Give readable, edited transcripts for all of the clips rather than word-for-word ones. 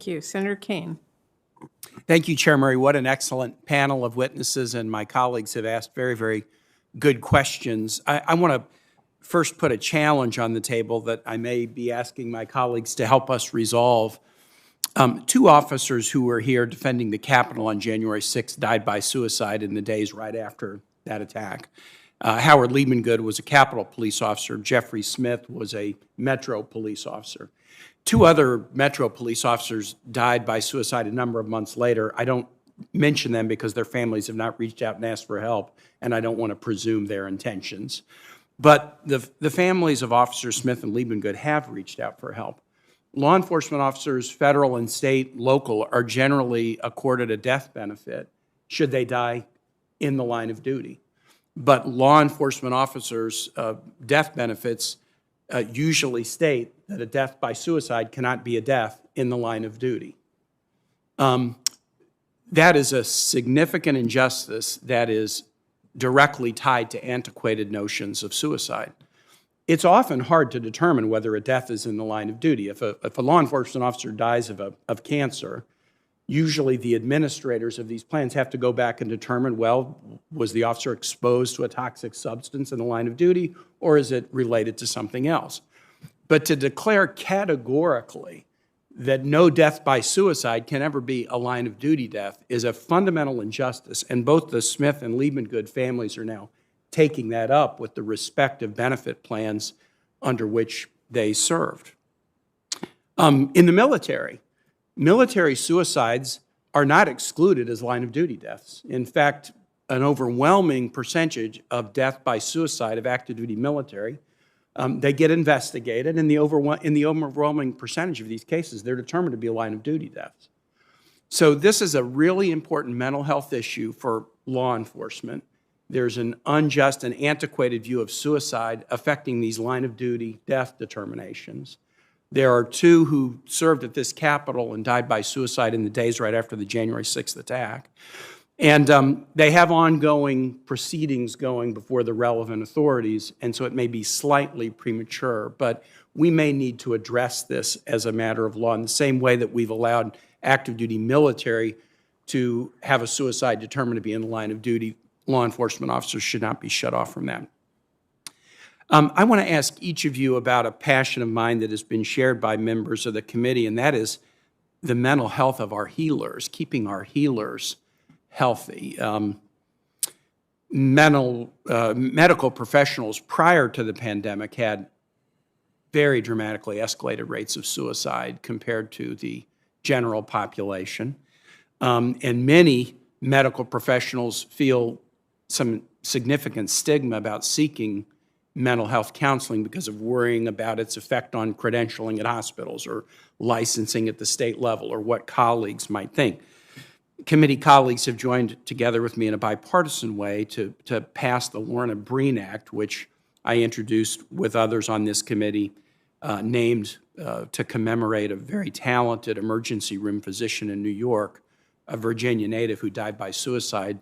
Thank you. Senator Kaine. Thank you, Chair Murray. What an excellent panel of witnesses, and my colleagues have asked very, very good questions. I want to first put a challenge on the table that I may be asking my colleagues to help us resolve. Two officers who were here defending the Capitol on January 6th died by suicide in the days right after that attack. Howard Liebengood was a Capitol police officer. Jeffrey Smith was a Metro police officer. Two other Metro police officers died by suicide a number of months later. I don't mention them because their families have not reached out and asked for help, and I don't want to presume their intentions. But the families of Officers Smith and Liebengood have reached out for help. Law enforcement officers, federal and state, local, are generally accorded a death benefit should they die in the line of duty. But law enforcement officers' death benefits usually state that a death by suicide cannot be a death in the line of duty. That is a significant injustice that is directly tied to antiquated notions of suicide. It's often hard to determine whether a death is in the line of duty. If a law enforcement officer dies of cancer, usually the administrators of these plans have to go back and determine, well, was the officer exposed to a toxic substance in the line of duty, or is it related to something else? But to declare categorically that no death by suicide can ever be a line of duty death is a fundamental injustice, and both the Smith and Liebengood families are now taking that up with the respective benefit plans under which they served. In the military suicides are not excluded as line of duty deaths. In fact, an overwhelming percentage of death by suicide of active duty military, they get investigated, and in the overwhelming percentage of these cases, they're determined to be a line of duty deaths. So this is a really important mental health issue for law enforcement. There's an unjust and antiquated view of suicide affecting these line of duty death determinations. There are two who served at this Capitol and died by suicide in the days right after the January 6th attack. And they have ongoing proceedings going before the relevant authorities, and so it may be slightly premature, but we may need to address this as a matter of law in the same way that we've allowed active duty military to have a suicide determined to be in the line of duty. Law enforcement officers should not be shut off from that. I want to ask each of you about a passion of mine that has been shared by members of the committee, and that is the mental health of our healers, keeping our healers healthy. Medical professionals prior to the pandemic had very dramatically escalated rates of suicide compared to the general population. And many medical professionals feel some significant stigma about seeking mental health counseling because of worrying about its effect on credentialing at hospitals or licensing at the state level or what colleagues might think. Committee colleagues have joined together with me in a bipartisan way to pass the Lorna Breen Act, which I introduced with others on this committee, named to commemorate a very talented emergency room physician in New York, a Virginia native who died by suicide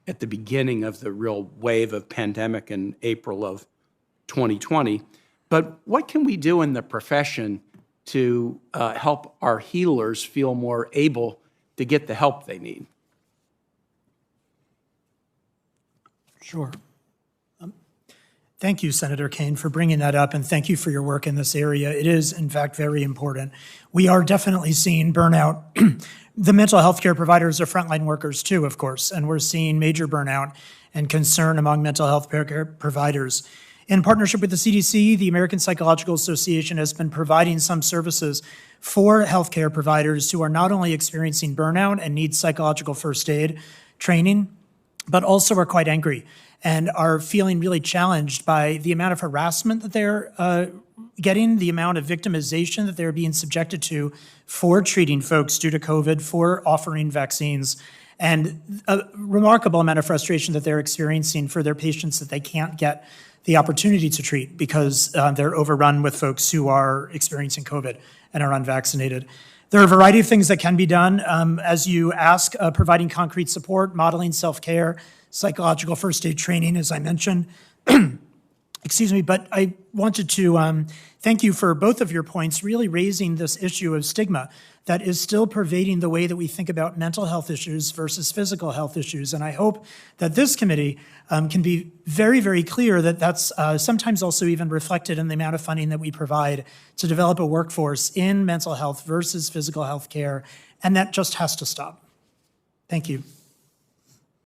at the beginning of the real wave of pandemic in April of 2020. But what can we do in the profession to help our healers feel more able to get the help they need? Sure. Thank you, Senator Kaine, for bringing that up, and thank you for your work in this area. It is, in fact, very important. We are definitely seeing burnout. The mental health care providers are frontline workers too, of course, and we're seeing major burnout and concern among mental health care providers. In partnership with the CDC, the American Psychological Association has been providing some services for healthcare providers who are not only experiencing burnout and need psychological first aid training, but also are quite angry and are feeling really challenged by the amount of harassment that they're getting, the amount of victimization that they're being subjected to for treating folks due to COVID, for offering vaccines, and a remarkable amount of frustration that they're experiencing for their patients that they can't get the opportunity to treat because they're overrun with folks who are experiencing COVID and are unvaccinated. There are a variety of things that can be done. As you ask, providing concrete support, modeling self-care, psychological first aid training, as I mentioned, Excuse me, but I wanted to thank you for both of your points, really raising this issue of stigma that is still pervading the way that we think about mental health issues versus physical health issues. And I hope that this committee can be very, very clear that that's sometimes also even reflected in the amount of funding that we provide to develop a workforce in mental health versus physical health care. And that just has to stop. Thank you.